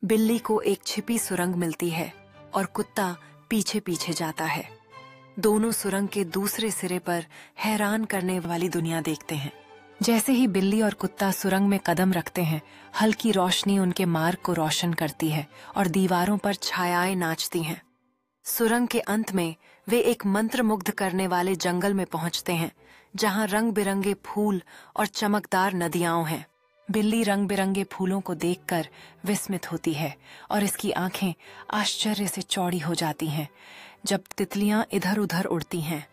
बिल्ली को एक छिपी सुरंग मिलती है और कुत्ता पीछे पीछे जाता है। दोनों सुरंग के दूसरे सिरे पर हैरान करने वाली दुनिया देखते हैं। जैसे ही बिल्ली और कुत्ता सुरंग में कदम रखते हैं, हल्की रोशनी उनके मार्ग को रोशन करती है और दीवारों पर छायाएं नाचती हैं। सुरंग के अंत में वे एक मंत्रमुग्ध करने वाले जंगल में पहुंचते हैं, जहां रंग बिरंगे फूल और चमकदार नदियां हैं। बिल्ली रंग बिरंगे फूलों को देखकर विस्मित होती है और इसकी आंखें आश्चर्य से चौड़ी हो जाती हैं जब तितलियां इधर उधर उड़ती हैं।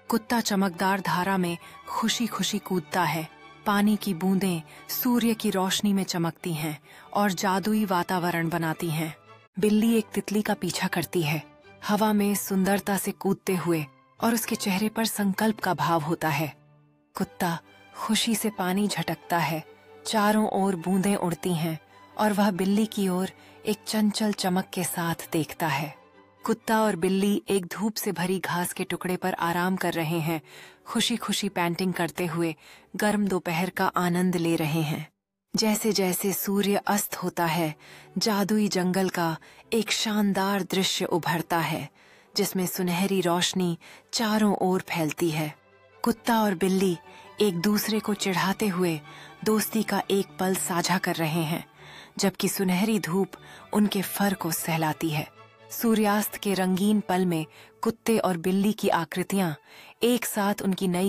कुत्ता चमकदार धारा में खुशी खुशी कूदता है। पानी की बूंदें सूर्य की रोशनी में चमकती हैं और जादुई वातावरण बनाती हैं। बिल्ली एक तितली का पीछा करती है, हवा में सुंदरता से कूदते हुए, और उसके चेहरे पर संकल्प का भाव होता है। कुत्ता खुशी से पानी झटकता है, चारों ओर बूंदें उड़ती हैं और वह बिल्ली की ओर एक चंचल चमक के साथ देखता है। कुत्ता और बिल्ली एक धूप से भरी घास के टुकड़े पर आराम कर रहे हैं, खुशी खुशी पैंटिंग करते हुए गर्म दोपहर का आनंद ले रहे हैं। जैसे जैसे सूर्य अस्त होता है, जादुई जंगल का एक शानदार दृश्य उभरता है, जिसमें सुनहरी रोशनी चारों ओर फैलती है। कुत्ता और बिल्ली एक दूसरे को चिढ़ाते हुए दोस्ती का एक पल साझा कर रहे हैं, जबकि सुनहरी धूप उनके फर को सहलाती है। सूर्यास्त के रंगीन पल में कुत्ते और बिल्ली की आकृतियां एक साथ उनकी नई